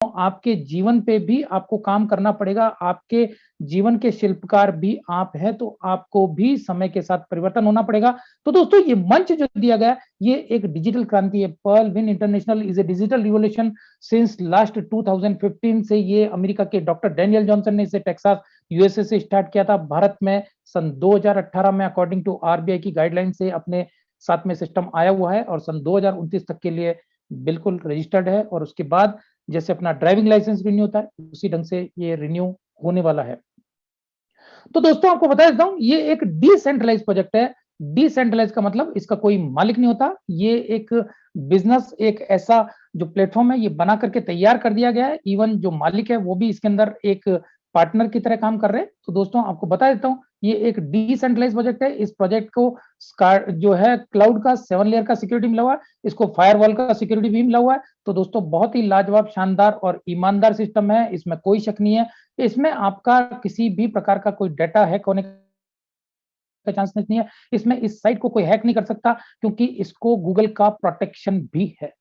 आपके जीवन पे भी आपको काम करना पड़ेगा। आपके जीवन के शिल्पकार भी आप हैं, तो आपको भी समय के साथ परिवर्तन होना पड़ेगा। तो दोस्तों, ये मंच जो दिया गया, ये एक डिजिटल क्रांति है। Pearlvine International is a digital revolution since last 2015 से ये अमेरिका के डॉक्टर डैनियल जॉनसन ने इसे टेक्सास यूएसए से स्टार्ट किया था। भारत में सन 2018 में अकॉर्डिंग टू आरबीआई की गाइडलाइन से अपने साथ में सिस्टम आया हुआ है और सन 2029 तक के लिए बिल्कुल रजिस्टर्ड है। और उसके बाद जैसे अपना ड्राइविंग लाइसेंस रिन्यू होता है, उसी ढंग से ये रिन्यू होने वाला है। तो दोस्तों, आपको बता देता हूं, ये एक डिसेंट्रलाइज प्रोजेक्ट है। डिसेंट्रलाइज का मतलब इसका कोई मालिक नहीं होता। ये एक बिजनेस, एक ऐसा जो प्लेटफॉर्म है, ये बना करके तैयार कर दिया गया है। इवन जो मालिक है वो भी इसके अंदर एक पार्टनर की तरह काम कर रहे हैं। तो दोस्तों, आपको बता देता हूं, ये एक डिसेंट्रलाइज प्रोजेक्ट है। इस प्रोजेक्ट को जो है क्लाउड का 7 लेयर का सिक्योरिटी मिला हुआ है, इसको फायरवॉल का सिक्योरिटी भी मिला हुआ है। तो दोस्तों, बहुत ही लाजवाब, शानदार और ईमानदार सिस्टम है, इसमें कोई शक नहीं है। इसमें आपका किसी भी प्रकार का कोई डाटा हैक होने का चांस नहीं है। इसमें इस साइट को कोई हैक नहीं कर सकता, क्योंकि इसको गूगल का प्रोटेक्शन भी है।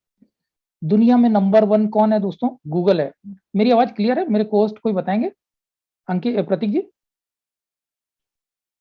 दुनिया में नंबर 1 कौन है दोस्तों? गूगल है। मेरी आवाज क्लियर है? मेरे कोस्ट कोई बताएंगे? Ankit, Prateek ji,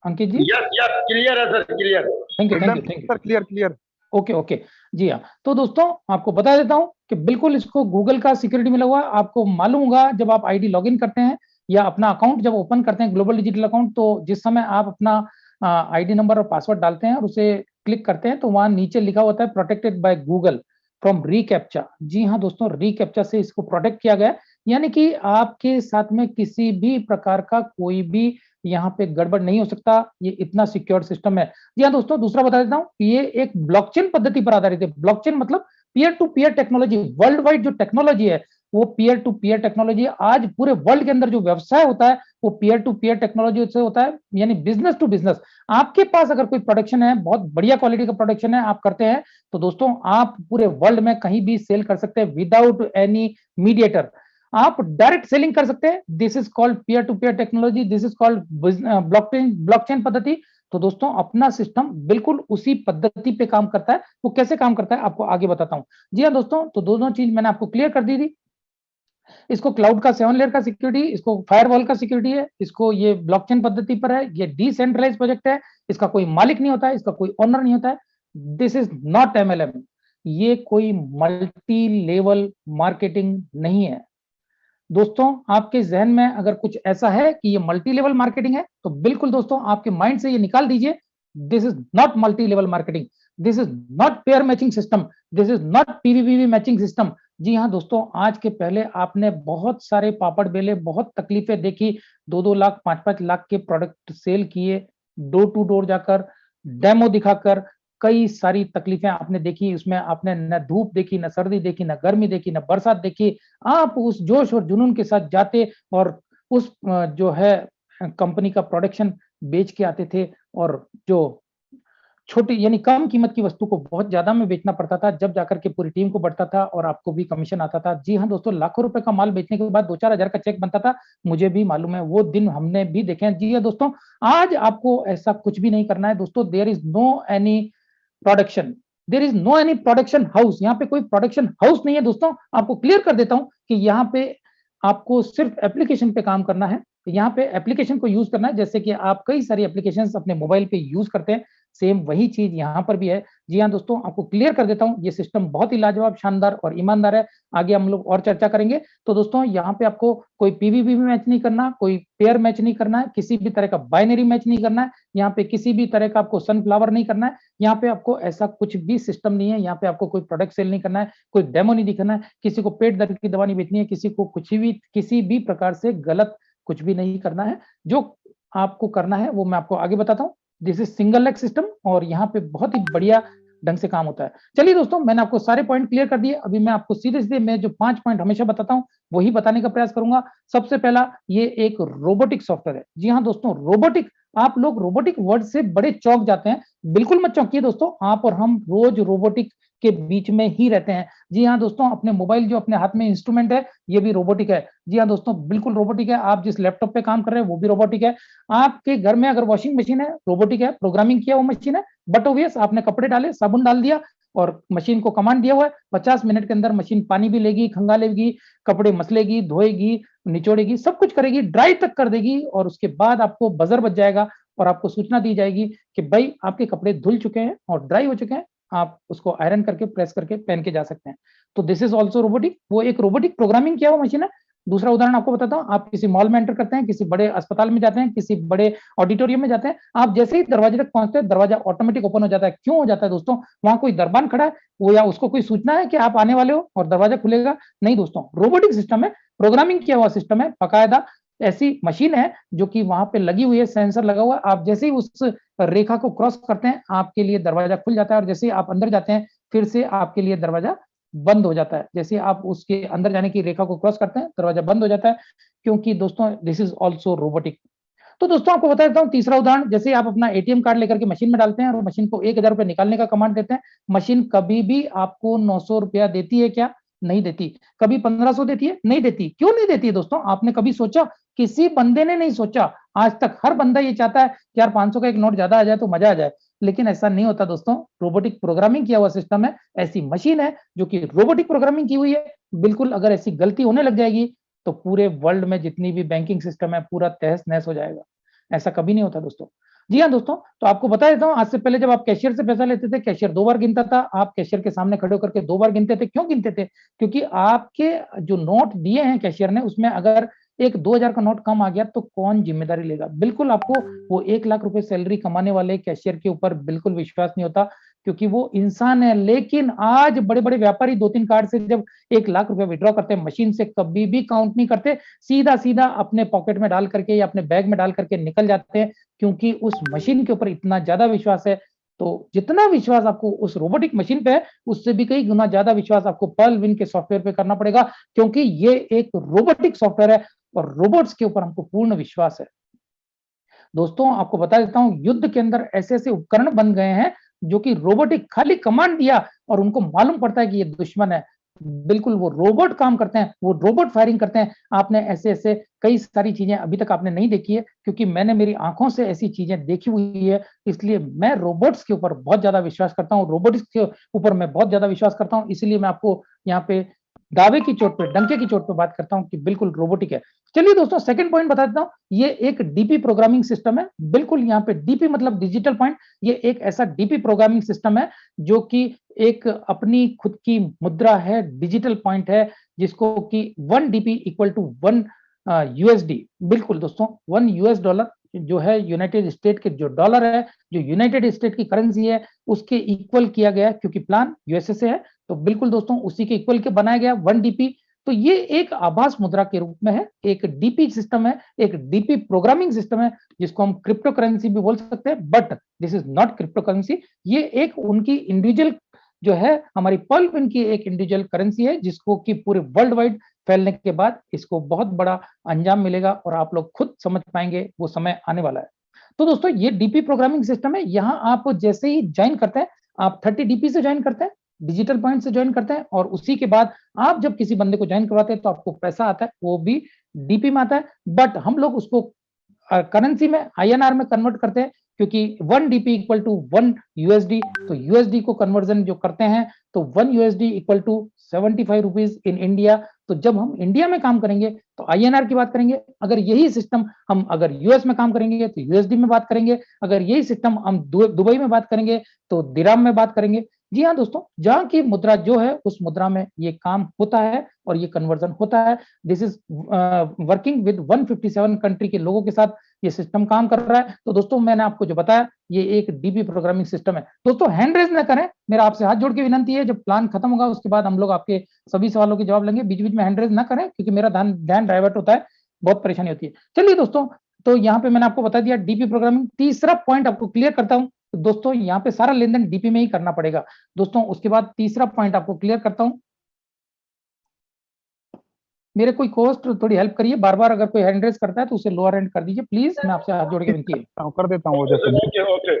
Ankit ji. Yes yes, clear है sir, clear. Thank you, thank you, thank you sir. Clear clear. Okay okay, जी हाँ। तो दोस्तों, आपको बता देता हूं कि बिल्कुल इसको गूगल का सिक्योरिटी मिला हुआ है। आपको मालूम होगा, जब आप आईडी लॉगिन करते हैं या अपना अकाउंट जब ओपन करते हैं, ग्लोबल डिजिटल अकाउंट, तो जिस समय आप अपना आईडी नंबर और पासवर्ड डालते हैं और उसे क्लिक करते हैं, तो वहां नीचे लिखा होता है प्रोटेक्टेड बाय गूगल फ्रॉम रीकैप्चा। जी हाँ दोस्तों, रीकैप्चा से इसको प्रोटेक्ट किया गया है। यानी कि आपके साथ में किसी भी प्रकार का कोई भी यहाँ पे गड़बड़ नहीं हो सकता। ये इतना सिक्योर सिस्टम है। जी हाँ दोस्तों, दूसरा बता देता हूँ, ये एक ब्लॉकचेन पद्धति पर आधारित है। ब्लॉकचेन मतलब peer to peer technology. World wide जो टेक्नोलॉजी है, वो पीयर टू पीयर टेक्नोलॉजी। आज पूरे वर्ल्ड के अंदर जो व्यवसाय होता है, वो पीयर टू पीयर टेक्नोलॉजी से होता है, यानी बिजनेस टू बिजनेस। आपके पास अगर कोई प्रोडक्शन है, बहुत बढ़िया क्वालिटी का प्रोडक्शन है, आप करते हैं, तो दोस्तों, आप पूरे वर्ल्ड में कहीं भी सेल कर सकते हैं विदाउट एनी मीडिएटर। आप डायरेक्ट सेलिंग कर सकते हैं। This is called peer to peer technology, this is called blockchain पद्धति। तो दोस्तों, अपना सिस्टम बिल्कुल उसी पद्धति पे काम करता है। वो कैसे काम करता है, आपको आगे बताता हूं। जी हाँ दोस्तों, तो दोनों चीज मैंने आपको क्लियर कर दी थी। इसको क्लाउड का 7 लेयर का सिक्योरिटी, इसको फायरवॉल का सिक्योरिटी है, इसको ये ब्लॉकचेन पद्धति पर है। ये डिसेंट्रलाइज प्रोजेक्ट है, इसका कोई मालिक नहीं होता है, इसका कोई ओनर नहीं होता है। This is not MLM. ये कोई मल्टी लेवल मार्केटिंग नहीं है। दोस्तों, आपके जहन में अगर कुछ ऐसा है कि ये मल्टी लेवल मार्केटिंग है, तो बिल्कुल दोस्तों, आपके माइंड से ये निकाल दीजिए। This is not multi level marketing, this is not pair matching system, this is not PVPV matching system. जी हाँ दोस्तों, आज के पहले आपने बहुत सारे पापड़ बेले, बहुत तकलीफें देखी, 2-2 लाख, 5-5 लाख के प्रोडक्ट सेल किए, डोर टू डोर जाकर, डेमो दिखाकर, कई सारी तकलीफें आपने देखी। उसमें आपने न धूप देखी, न सर्दी देखी, न गर्मी देखी, न बरसात देखी। आप उस जोश और जुनून के साथ जाते और उस जो है कंपनी का प्रोडक्शन बेच के आते थे। और जो छोटी यानी कम कीमत की वस्तु को बहुत ज्यादा में बेचना पड़ता था, जब जाकर के पूरी टीम को बढ़ता था और आपको भी कमीशन आता था। जी हाँ दोस्तों, लाखों रुपए का माल बेचने के बाद 2-4 हजार का चेक बनता था। मुझे भी मालूम है, वो दिन हमने भी देखे हैं। जी हाँ दोस्तों, आज आपको ऐसा कुछ भी नहीं करना है दोस्तों। There is no any production, there is no any production house. यहाँ पे कोई प्रोडक्शन हाउस नहीं है दोस्तों। आपको क्लियर कर देता हूं कि यहाँ पे आपको सिर्फ एप्लीकेशन पे काम करना है। यहाँ पे एप्लीकेशन को यूज करना है, जैसे कि आप कई सारी एप्लीकेशंस अपने मोबाइल पे यूज करते हैं, सेम वही चीज यहाँ पर भी है। जी हाँ दोस्तों, आपको क्लियर कर देता हूँ, ये सिस्टम बहुत ही लाजवाब, शानदार और ईमानदार है। आगे हम लोग और चर्चा करेंगे। तो दोस्तों, यहाँ पे आपको कोई पीवीपी मैच नहीं करना, कोई पेयर मैच नहीं करना है, किसी भी तरह का बाइनरी मैच नहीं करना है, यहाँ पे किसी भी तरह का आपको सनफ्लावर नहीं करना है। यहाँ पे आपको ऐसा कुछ भी सिस्टम नहीं है। यहाँ पे आपको कोई प्रोडक्ट सेल नहीं करना है, कोई डेमो नहीं दिखाना है, किसी को पेट दर्द की दवा नहीं बेचनी है, किसी को कुछ भी, किसी भी प्रकार से गलत कुछ भी नहीं करना है। जो आपको करना है वो मैं आपको आगे बताता हूँ। This is single leg system और यहाँ पे बहुत ही बढ़िया ढंग से काम होता है। चलिए दोस्तों, मैंने आपको सारे पॉइंट क्लियर कर दिए। अभी मैं आपको सीधे सीधे मैं जो 5 पॉइंट हमेशा बताता हूँ वही बताने का प्रयास करूंगा। सबसे पहला, ये एक रोबोटिक सॉफ्टवेयर है। जी हाँ दोस्तों, रोबोटिक। आप लोग रोबोटिक वर्ड से बड़े चौंक जाते हैं। बिल्कुल मत चौंकिए दोस्तों, आप और हम रोज रोबोटिक के बीच में ही रहते हैं। जी हाँ दोस्तों, अपने मोबाइल जो अपने हाथ में इंस्ट्रूमेंट है, ये भी रोबोटिक है। जी हाँ दोस्तों, बिल्कुल रोबोटिक है। आप जिस लैपटॉप पे काम कर रहे हैं वो भी रोबोटिक है। आपके घर में अगर वॉशिंग मशीन है, रोबोटिक है, प्रोग्रामिंग किया वो मशीन है। बट ओवियस, आपने कपड़े डाले, साबुन डाल दिया, और मशीन को कमांड दिया हुआ है 50 मिनट के अंदर मशीन पानी भी लेगी, खंगालेगी, कपड़े मसलेगी, धोएगी, निचोड़ेगी, सब कुछ करेगी, ड्राई तक कर देगी और उसके बाद आपको बजर बज जाएगा और आपको सूचना दी जाएगी कि भाई आपके कपड़े धुल चुके हैं और ड्राई हो चुके हैं, आप उसको आयरन करके प्रेस करके पहन के जा सकते हैं। तो दिस इज ऑल्सो रोबोटिक, वो एक रोबोटिक प्रोग्रामिंग किया हुआ मशीन है। दूसरा उदाहरण आपको बताता हूँ, आप किसी मॉल में एंटर करते हैं, किसी बड़े अस्पताल में जाते हैं, किसी बड़े ऑडिटोरियम में जाते हैं, आप जैसे ही दरवाजे तक पहुंचते हैं दरवाजा ऑटोमेटिक ओपन हो जाता है। क्यों हो जाता है दोस्तों? वहां कोई दरबान खड़ा है, वो या उसको कोई सूचना है कि आप आने वाले हो और दरवाजा खुलेगा? नहीं दोस्तों, रोबोटिक सिस्टम है, प्रोग्रामिंग किया हुआ सिस्टम है, बाकायदा ऐसी मशीन है जो कि वहां पे लगी हुई है, सेंसर लगा हुआ है, आप जैसे ही उस रेखा को क्रॉस करते हैं आपके लिए दरवाजा खुल जाता है और जैसे ही आप अंदर जाते हैं फिर से आपके लिए दरवाजा बंद हो जाता है। जैसे आप उसके अंदर जाने की रेखा को क्रॉस करते हैं दरवाजा बंद हो जाता है, क्योंकि दोस्तों दिस इज ऑल्सो रोबोटिक। तो दोस्तों आपको बता देता हूँ तीसरा उदाहरण, जैसे आप अपना एटीएम कार्ड लेकर के मशीन में डालते हैं और मशीन को 1000 रुपए निकालने का कमांड देते हैं, मशीन कभी भी आपको 900 रुपया देती है क्या? नहीं देती। कभी 1500 देती है? नहीं देती। क्यों नहीं देती दोस्तों? आपने कभी सोचा? किसी बंदे ने नहीं सोचा आज तक। हर बंदा ये चाहता है कि यार 500 का एक नोट ज्यादा आ जाए तो मजा आ जाए, लेकिन ऐसा नहीं होता दोस्तों। रोबोटिक प्रोग्रामिंग किया हुआ सिस्टम है, ऐसी मशीन है जो कि रोबोटिक प्रोग्रामिंग की हुई है। बिल्कुल अगर ऐसी गलती होने लग जाएगी तो पूरे वर्ल्ड में जितनी भी बैंकिंग सिस्टम है पूरा तहस नहस हो जाएगा। ऐसा कभी नहीं होता दोस्तों। जी हाँ दोस्तों, तो आपको बता देता हूँ, आज से पहले जब आप कैशियर से पैसा लेते थे, कैशियर 2 बार गिनता था, आप कैशियर के सामने खड़े होकर के 2 बार गिनते थे। क्यों गिनते थे? क्योंकि आपके जो नोट दिए हैं कैशियर ने, उसमें अगर एक 2000 का नोट कम आ गया तो कौन जिम्मेदारी लेगा? बिल्कुल आपको वो 1 लाख रुपए सैलरी कमाने वाले कैशियर के ऊपर बिल्कुल विश्वास नहीं होता, क्योंकि वो इंसान है। लेकिन आज बड़े बड़े व्यापारी 2-3 कार्ड से जब 1 लाख रुपए विड्रॉ करते हैं, मशीन से कभी भी काउंट नहीं करते, सीधा सीधा अपने पॉकेट में डाल करके या अपने बैग में डाल करके निकल जाते हैं, क्योंकि उस मशीन के ऊपर इतना ज्यादा विश्वास है। तो जितना विश्वास आपको उस रोबोटिक मशीन पे है, उससे भी कई गुना ज्यादा विश्वास आपको पर्ल विन के सॉफ्टवेयर पे करना पड़ेगा, क्योंकि ये एक रोबोटिक सॉफ्टवेयर है और रोबोट्स के ऊपर हमको पूर्ण विश्वास है। दोस्तों आपको बता देता हूं, युद्ध के अंदर ऐसे ऐसे उपकरण बन गए हैं जो कि रोबोटिक, खाली कमांड दिया और उनको मालूम पड़ता है कि ये दुश्मन है। बिल्कुल वो रोबोट काम करते हैं, वो रोबोट फायरिंग करते हैं। आपने ऐसे ऐसे कई सारी चीजें अभी तक आपने नहीं देखी है, क्योंकि मैंने मेरी आंखों से ऐसी चीजें देखी हुई है, इसलिए मैं रोबोट्स के ऊपर बहुत ज्यादा विश्वास करता हूँ, रोबोटिक्स के ऊपर मैं बहुत ज्यादा विश्वास करता हूँ। इसलिए मैं आपको यहाँ पे दावे की चोट पे, डंके की चोट पे बात करता हूँ कि बिल्कुल रोबोटिक है। चलिए दोस्तों, सेकंड पॉइंट बता देता हूँ, ये एक डीपी प्रोग्रामिंग सिस्टम है। बिल्कुल यहाँ पे डीपी मतलब डिजिटल पॉइंट, ये एक ऐसा डीपी प्रोग्रामिंग सिस्टम है जो कि एक अपनी खुद की मुद्रा है, डिजिटल पॉइंट है, जिसको कि 1 डीपी इक्वल टू 1 यूएसडी। बिल्कुल दोस्तों, 1 यूएस डॉलर जो है यूनाइटेड स्टेट के जो डॉलर है, जो यूनाइटेड स्टेट की करेंसी है, उसके इक्वल किया गया, क्योंकि प्लान यूएसए से है, तो बिल्कुल दोस्तों उसी के इक्वल के बनाया गया 1 डीपी। तो ये एक आभास मुद्रा के रूप में है, एक डीपी सिस्टम है, एक डीपी प्रोग्रामिंग सिस्टम है, जिसको हम क्रिप्टो करेंसी भी बोल सकते हैं, but this is not crypto currency. ये एक उनकी इंडिविजुअल जो है, हमारी पर्ल विन की एक इंडिविजुअल करेंसी है, जिसको कि पूरे वर्ल्ड वाइड फैलने के बाद इसको बहुत बड़ा अंजाम मिलेगा और आप लोग खुद समझ पाएंगे, वो समय आने वाला है। तो दोस्तों ये डीपी प्रोग्रामिंग सिस्टम है। यहाँ आप जैसे ही ज्वाइन करते हैं, आप 30 डीपी से ज्वाइन करते हैं, डिजिटल पॉइंट से ज्वाइन करते हैं, और उसी के बाद आप जब किसी बंदे को ज्वाइन करवाते हैं तो आपको पैसा आता है, वो भी डीपी में आता है, बट हम लोग उसको करेंसी में, आईएनआर में कन्वर्ट करते हैं, क्योंकि 1 डीपी इक्वल टू 1 यूएसडी। तो यूएसडी को कन्वर्जन जो करते हैं, तो 1 USD equal to 75 rupees in India. तो जब हम इंडिया में काम करेंगे तो आईएनआर की बात करेंगे, अगर यही सिस्टम हम अगर यूएस में काम करेंगे तो यूएसडी में बात करेंगे, अगर यही सिस्टम हम दुबई में बात करेंगे तो दिराम में बात करेंगे। जी हाँ दोस्तों, जहां की मुद्रा जो है उस मुद्रा में ये काम होता है और ये कन्वर्जन होता है। This is working with 157 country के लोगों के साथ ये सिस्टम काम कर रहा है। तो दोस्तों मैंने आपको जो बताया, ये एक डीबी प्रोग्रामिंग सिस्टम है। दोस्तों हैंड रेज ना करें, मेरा आपसे हाथ जोड़ के विनंती है, जब प्लान खत्म होगा उसके बाद हम लोग आपके सभी सवालों के जवाब लेंगे। बीच बीच में हैंड रेज ना करें, क्योंकि मेरा ध्यान डाइवर्ट होता है, बहुत परेशानी होती है। चलिए दोस्तों, तो यहाँ पे मैंने आपको बता दिया डीपी प्रोग्रामिंग। तीसरा पॉइंट आपको क्लियर करता हूँ। तो दोस्तों यहाँ पे सारा लेन देन डीपी में ही करना पड़ेगा दोस्तों। उसके बाद तीसरा पॉइंट आपको क्लियर करता हूँ। मेरे कोई कोस्ट थोड़ी हेल्प करिए, बार बार अगर कोई हैंड रेज करता है तो उसे लोअर हैंड कर दीजिए प्लीज, मैं आपसे हाथ जोड़ के विनती है। कर देता हूँ जैसे।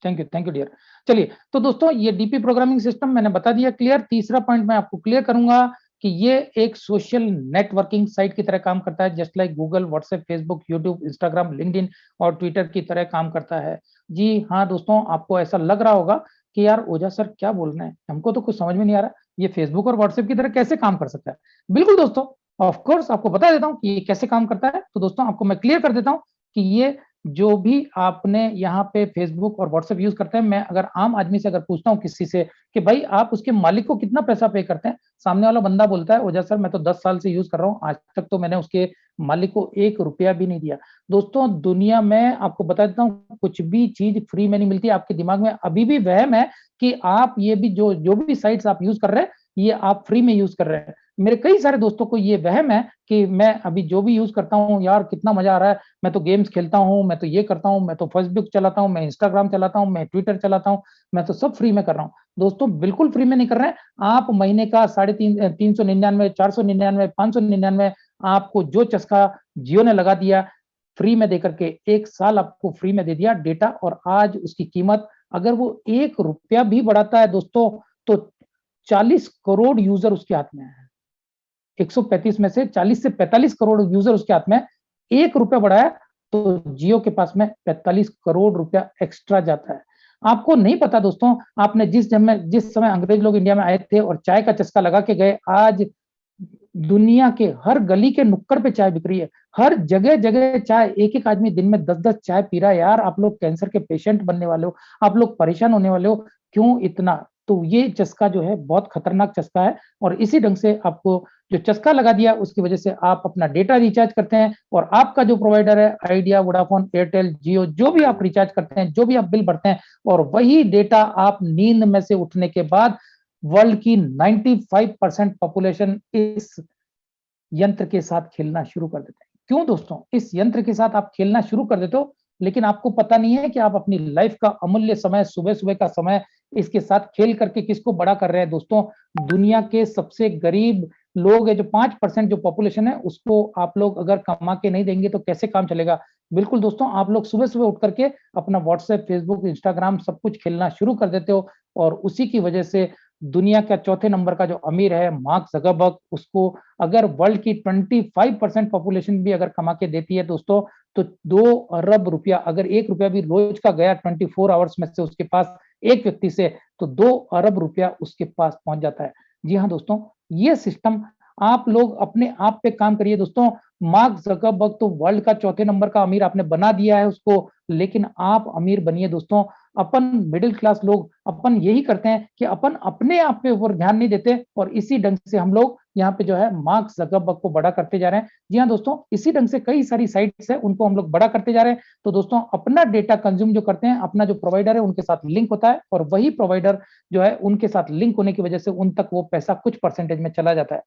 Thank you dear. चलिए, तो दोस्तों ये डीपी प्रोग्रामिंग सिस्टम मैंने बता दिया क्लियर। तीसरा पॉइंट मैं आपको क्लियर करूंगा कि ये एक सोशल नेटवर्किंग साइट की तरह काम करता है, just like Google, WhatsApp, Facebook, YouTube, Instagram, LinkedIn और ट्विटर की तरह काम करता है। जी हाँ दोस्तों, आपको ऐसा लग रहा होगा कि यार ओझा सर क्या बोल रहे हैं, हमको तो कुछ समझ में नहीं आ रहा, ये फेसबुक और व्हाट्सएप की तरह कैसे काम कर सकता है। बिल्कुल दोस्तों, ऑफ कोर्स आपको बता देता हूं कि ये कैसे काम करता है। तो दोस्तों आपको मैं क्लियर कर देता हूं कि ये जो भी आपने यहाँ पे फेसबुक और व्हाट्सएप यूज करते हैं, मैं अगर आम आदमी से अगर पूछता हूँ किसी से कि भाई आप उसके मालिक को कितना पैसा पे करते हैं, सामने वाला बंदा बोलता है ओझा सर मैं तो 10 साल से यूज कर रहा हूँ, आज तक तो मैंने उसके मालिक को 1 रुपया भी नहीं दिया। दोस्तों दुनिया में आपको बता देता हूँ कुछ भी चीज फ्री में नहीं मिलती। आपके दिमाग में अभी भी वहम है कि आप ये भी जो जो भी साइट्स आप यूज कर रहे हैं ये आप फ्री में यूज कर रहे हैं। मेरे कई सारे दोस्तों को ये वहम है कि मैं अभी जो भी यूज करता हूँ यार कितना मजा आ रहा है, मैं तो गेम्स खेलता हूँ, मैं तो ये करता हूँ, मैं तो फेसबुक चलाता हूँ, मैं इंस्टाग्राम चलाता हूँ, मैं ट्विटर चलाता हूँ, मैं तो सब फ्री में कर रहा हूँ। दोस्तों बिल्कुल फ्री में नहीं कर रहे हैं। आप महीने का 399, 499, 599 आपको जो चस्का जियो ने लगा दिया फ्री में देकर के, 1 साल आपको फ्री में दे दिया डेटा, और आज उसकी कीमत अगर वो 1 रुपया भी बढ़ाता है दोस्तों तो 40 करोड़ यूजर उसके हाथ में है। 135 में से 40 से 45 करोड़ यूजर उसके हाथ में, 1 रुपया बढ़ाया तो जियो के पास में 45 करोड़ रुपया एक्स्ट्रा जाता है। आपको नहीं पता दोस्तों, आपने जिस समय अंग्रेज लोग इंडिया में आए थे और चाय का चस्का लगा के गए, आज दुनिया के हर गली के नुक्कड़ पे चाय बिक रही है, हर जगह जगह चाय, एक एक आदमी दिन में 10-10 चाय पी रहा है। यार आप लोग कैंसर के पेशेंट बनने वाले हो, आप लोग परेशान होने वाले हो, क्यों इतना? तो ये चस्का जो है बहुत खतरनाक चस्का है, और इसी ढंग से आपको जो चस्का लगा दिया उसकी वजह से आप अपना डेटा रिचार्ज करते हैं, और आपका जो प्रोवाइडर है आइडिया, वोडाफोन, एयरटेल, जियो, जो भी आप रिचार्ज करते हैं, जो भी आप बिल भरते हैं, और वही डेटा आप नींद में से उठने के बाद वर्ल्ड की 95% पॉपुलेशन इस यंत्र के साथ खेलना शुरू कर देते हैं। क्यों दोस्तों? इस यंत्र के साथ आप खेलना शुरू कर देते हो, लेकिन आपको पता नहीं है कि आप अपनी लाइफ का अमूल्य समय, सुबह सुबह का समय इसके साथ खेल करके किसको बड़ा कर रहे हैं। दोस्तों दुनिया के सबसे गरीब लोग है, जो 5% जो पॉपुलेशन है, उसको आप लोग अगर कमा के नहीं देंगे तो कैसे काम चलेगा। बिल्कुल दोस्तों, आप लोग सुबह सुबह उठ करके अपना व्हाट्सएप, फेसबुक, इंस्टाग्राम सब कुछ खेलना शुरू कर देते हो, और उसी की वजह से दुनिया का चौथे नंबर का जो अमीर है मार्क ज़करबर्ग, उसको अगर वर्ल्ड की 25% पॉपुलेशन भी अगर कमा के देती है दोस्तों, तो 2 अरब रुपया, अगर 1 रुपया भी रोज का गया 24 आवर्स में से उसके पास एक व्यक्ति से, तो 2 अरब रुपया उसके पास पहुंच जाता है। जी हाँ दोस्तों, ये सिस्टम आप लोग अपने आप पे काम करिए दोस्तों। मार्क ज़करबर्ग तो वर्ल्ड का चौथे नंबर का अमीर आपने बना दिया है उसको, लेकिन आप अमीर बनिए दोस्तों। अपन मिडिल क्लास लोग अपन यही करते हैं कि अपन अपने आप पे ऊपर ध्यान नहीं देते, और इसी ढंग से हम लोग यहाँ पे जो है मार्क ज़करबर्ग को बड़ा करते जा रहे हैं। जी हाँ दोस्तों, इसी ढंग से कई सारी साइट्स है उनको हम लोग बड़ा करते जा रहे हैं। तो दोस्तों अपना डेटा कंज्यूम जो करते हैं, अपना जो प्रोवाइडर है उनके साथ लिंक होता है, और वही प्रोवाइडर जो है उनके साथ लिंक होने की वजह से उन तक वो पैसा कुछ परसेंटेज में चला जाता है।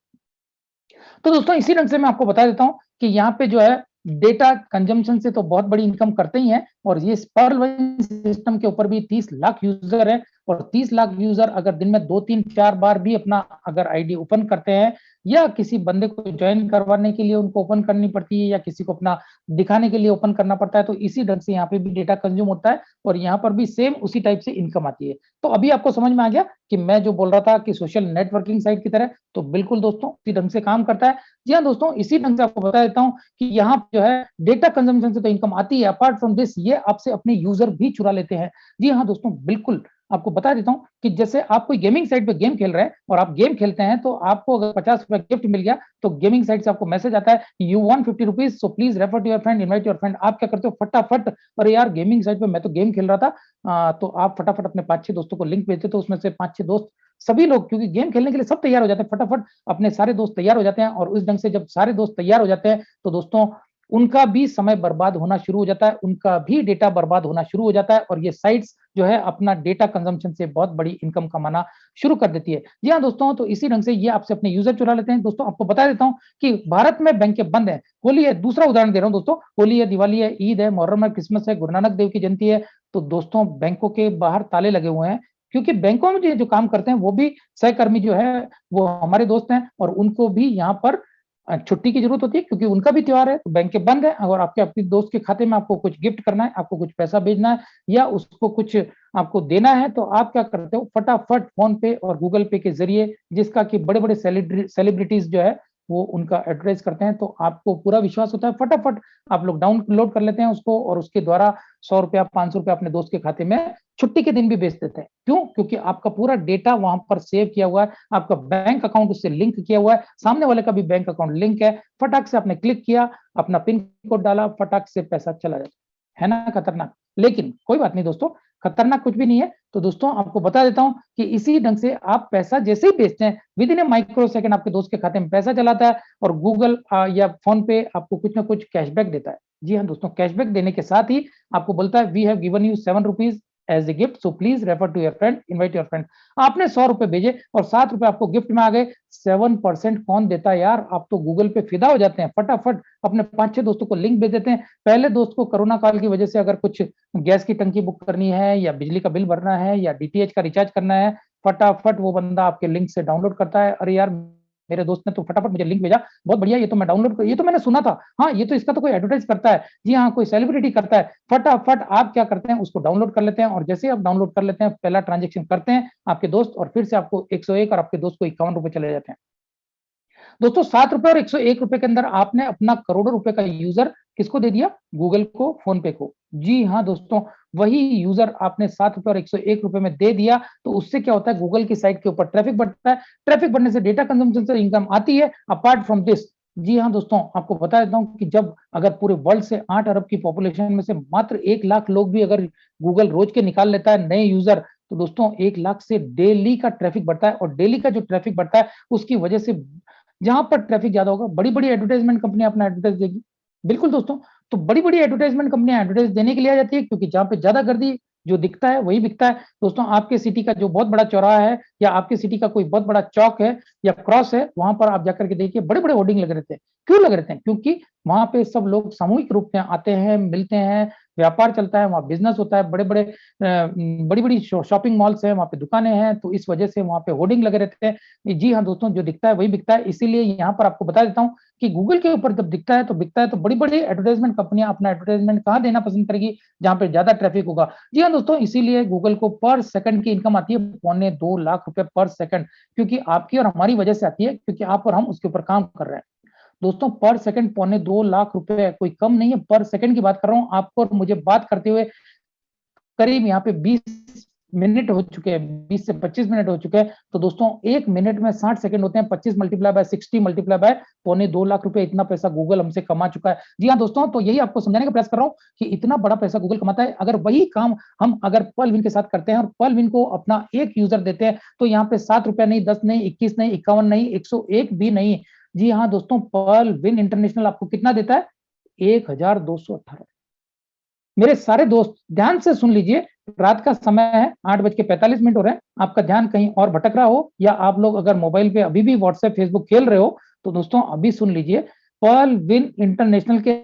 तो दोस्तों इसी ढंग से मैं आपको बता देता हूं कि यहाँ पे जो है डेटा कंजम्पशन से तो बहुत बड़ी इनकम करते ही हैं, और ये पर्ल सिस्टम के ऊपर भी 30 लाख यूजर है, और 30 लाख यूजर अगर दिन में 2-3-4 बार भी अपना अगर आईडी ओपन करते हैं, या किसी बंदे को ज्वाइन करवाने के लिए उनको ओपन करनी पड़ती है, या किसी को अपना दिखाने के लिए ओपन करना पड़ता है, तो इसी ढंग से यहाँ पे भी डेटा कंज्यूम होता है, और यहाँ पर भी सेम उसी टाइप से इनकम आती है। तो अभी आपको समझ में आ गया कि मैं जो बोल रहा था कि सोशल नेटवर्किंग साइट की तरह, तो बिल्कुल दोस्तों इसी ढंग से काम करता है। जी हाँ दोस्तों, इसी ढंग से आपको बता देता हूँ कि यहाँ जो है डेटा कंजम्पशन से तो इनकम आती है, अपार्ट फ्रॉम दिस ये आपसे अपने यूजर भी चुरा लेते हैं। जी हाँ दोस्तों, बिल्कुल आपको बता देता हूँ कि जैसे आप कोई गेमिंग साइट पे गेम खेल रहे हैं, और आप गेम खेलते हैं, तो आपको अगर 50 रुपए गिफ्ट मिल गया, तो गेमिंग साइट से आपको मैसेज आता है you want 50 rupees, so please refer to your friend, invite your friend. आप क्या करते हो फटाफट, अरे यार गेमिंग साइट पे मैं तो गेम खेल रहा था, तो आप फटाफट अपने 5-6 दोस्तों को लिंक भेजते, तो उसमें से 5-6 दोस्त, सभी लोग, क्योंकि गेम खेलने के लिए सब तैयार हो जाते हैं, फटाफट अपने सारे दोस्त तैयार हो जाते हैं, और उस ढंग से जब सारे दोस्त तैयार हो जाते हैं, तो दोस्तों उनका भी समय बर्बाद होना शुरू हो जाता है, उनका भी डेटा बर्बाद होना शुरू हो जाता है, और ये साइट्स जो है अपना डेटा कंजम्पशन से बहुत बड़ी इनकम कमाना शुरू कर देती है। जी हाँ दोस्तों, तो इसी ढंग से ये आपसे अपने यूजर चुरा लेते हैं। दोस्तों आपको बता देता हूं कि भारत में बैंकें बंद है, होली है, दूसरा उदाहरण दे रहा हूं दोस्तों, होली है, दिवाली है, ईद है, मुहर्रम है, क्रिसमस है, गुरु नानक देव की जयंती है, तो दोस्तों बैंकों के बाहर ताले लगे हुए हैं, क्योंकि बैंकों में जो काम करते हैं वो भी सहकर्मी जो है वो हमारे दोस्त हैं, और उनको भी यहाँ पर छुट्टी की जरूरत होती है, क्योंकि उनका भी त्योहार है, तो बैंकें बंद है। अगर आपके अपने दोस्त के खाते में आपको कुछ गिफ्ट करना है, आपको कुछ पैसा भेजना है, या उसको कुछ आपको देना है, तो आप क्या करते हो, फटाफट फोन पे और गूगल पे के जरिए, जिसका कि बड़े बड़े सेलिब्रिटीज जो है वो उनका एडवर्टाइज करते हैं, तो आपको पूरा विश्वास होता है, फटाफट आप लोग डाउनलोड कर लेते हैं उसको और उसके द्वारा 100 रुपया 500 रुपया अपने दोस्त के खाते में छुट्टी के दिन भी भेज देते हैं। क्यों? क्योंकि आपका पूरा डेटा वहां पर सेव किया हुआ है, आपका बैंक अकाउंट उससे लिंक किया हुआ है, सामने वाले का भी बैंक अकाउंट लिंक है, फटाक से आपने क्लिक किया, अपना पिन कोड डाला, फटाक से पैसा चला जाता है ना खतरनाक। लेकिन कोई बात नहीं दोस्तों, खतरनाक कुछ भी नहीं है। तो दोस्तों आपको बता देता हूं कि इसी ढंग से आप पैसा जैसे ही भेजते हैं, with in A micro second आपके दोस्त के खाते में पैसा चलाता है और गूगल या फोन पे आपको कुछ ना कुछ कैशबैक देता है। जी हाँ दोस्तों, कैशबैक देने के साथ ही आपको बोलता है we have given you 7 rupees as a gift, so please refer to your friend, invite your friend. आपने 100 रुपए भेजे और 7 रुपए आपको गिफ्ट में आ गए। 7% कौन देता है यार? आप तो गूगल पे फिदा हो जाते हैं, फटाफट अपने 5-6 दोस्तों को लिंक भेज देते हैं। पहले दोस्त को कोरोना काल की वजह से अगर कुछ गैस की टंकी बुक करनी है या बिजली का बिल भरना है या डीटीएच का रिचार्ज करना है, फटाफट वो बंदा आपके लिंक से डाउनलोड करता है। अरे यार मेरे दोस्त ने तो फटाफट मुझे लिंक भेजा, बहुत बढ़िया, ये तो मैं डाउनलोड, ये तो मैंने सुना था, हाँ ये तो इसका तो कोई एडवर्टाइज करता है, जी हाँ कोई सेलिब्रिटी करता है। फटाफट आप क्या करते हैं, उसको डाउनलोड कर लेते हैं और जैसे ही आप डाउनलोड कर लेते हैं, पहला ट्रांजेक्शन करते हैं आपके दोस्त और फिर से आपको 101 और आपके दोस्त को 51 रुपए चले जाते हैं। दोस्तों 7 रुपए और 101 रुपए के अंदर आपने अपना करोड़ों रुपए का यूजर किसको दे दिया? गूगल को, फोन पे को। जी हाँ दोस्तों, वही यूजर आपने 7 रुपए और 101 रुपए में दे दिया, तो उससे क्या होता है, गूगल की साइट के ऊपर ट्रैफिक बढ़ता है, ट्रैफिक बढ़ने से डेटा कंजम्पशन से इनकम आती है। अपार्ट फ्रॉम दिस, जी हाँ दोस्तों, आपको बता देता हूँ कि जब अगर पूरे वर्ल्ड से 8 अरब की पॉपुलेशन में से मात्र 1 लाख लोग भी अगर गूगल रोज के निकाल लेता है नए यूजर, तो दोस्तों 1 लाख से डेली का ट्रैफिक बढ़ता है और डेली का जो ट्रैफिक बढ़ता है उसकी वजह से जहां पर ट्रैफिक ज्यादा होगा, बड़ी बड़ी एडवर्टाइजमेंट कंपनियां अपना एडवर्टाइज देगी। बिल्कुल दोस्तों, तो बड़ी बड़ी एडवर्टाइजमेंट कंपनियां एडवर्टाइज देने के लिए आ जाती है, क्योंकि जहां पे ज्यादा गर्दी, जो दिखता है वही बिकता है। दोस्तों आपके सिटी का जो बहुत बड़ा चौराहा है या आपके सिटी का कोई बहुत बड़ा चौक है या क्रॉस है, वहां पर आप जाकर के देखिए बड़े बड़े होर्डिंग लगे रहते हैं। क्यों लगे रहते हैं? क्योंकि वहां पे सब लोग सामूहिक रूप में आते हैं, मिलते हैं, व्यापार चलता है, वहां बिजनेस होता है, बड़े बड़े बड़ी बड़ी शॉपिंग मॉल्स हैं, वहां पे दुकानें हैं, तो इस वजह से वहां पे होर्डिंग लगे रहते हैं। जी हाँ दोस्तों, जो दिखता है वही बिकता है। इसीलिए यहाँ पर आपको बता देता हूँ कि गूगल के ऊपर जब दिखता है तो बड़ी बड़ी एडवर्टाइजमेंट कंपनियां अपना एडवर्टाइजमेंट कहाँ देना पसंद करेगी? जहां पे ज्यादा ट्रैफिक होगा। जी हाँ दोस्तों, इसीलिए गूगल को पर सेकंड की इनकम आती है 2.25 लाख रुपए पर सेकंड, क्योंकि आपकी और हमारी वजह से आती है, क्योंकि आप और हम उसके ऊपर काम कर रहे हैं। दोस्तों पर सेकंड 2.25 लाख रुपए कोई कम नहीं है, पर सेकंड की बात कर रहा हूँ। आपको और मुझे बात करते हुए करीब यहाँ पे 20 मिनट हो चुके हैं, 20 से 25 मिनट हो चुके हैं। तो दोस्तों 1 मिनट में 60 सेकंड होते हैं, 25 multiply by 60 multiply by 2.25 lakh रुपए, इतना पैसा गूगल हमसे कमा चुका है। जी हाँ दोस्तों, तो यही आपको समझाने का प्रयास कर रहा हूँ कि इतना बड़ा पैसा गूगल कमाता है। अगर वही काम हम अगर पर्ल विन के साथ करते हैं और पर्ल विन को अपना एक यूजर देते हैं, तो यहाँ पे 7 रुपए नहीं, 10 नहीं, 21 नहीं, 51 नहीं, 101 भी नहीं। जी हाँ दोस्तों, पर्ल विन इंटरनेशनल आपको कितना देता है? 1218। मेरे सारे दोस्त ध्यान से सुन लीजिए, रात का समय है, 8:45 हो रहे हैं, आपका ध्यान कहीं और भटक रहा हो या आप लोग अगर मोबाइल पे अभी भी व्हाट्सएप फेसबुक खेल रहे हो, तो दोस्तों अभी सुन लीजिए, पर्ल विन इंटरनेशनल के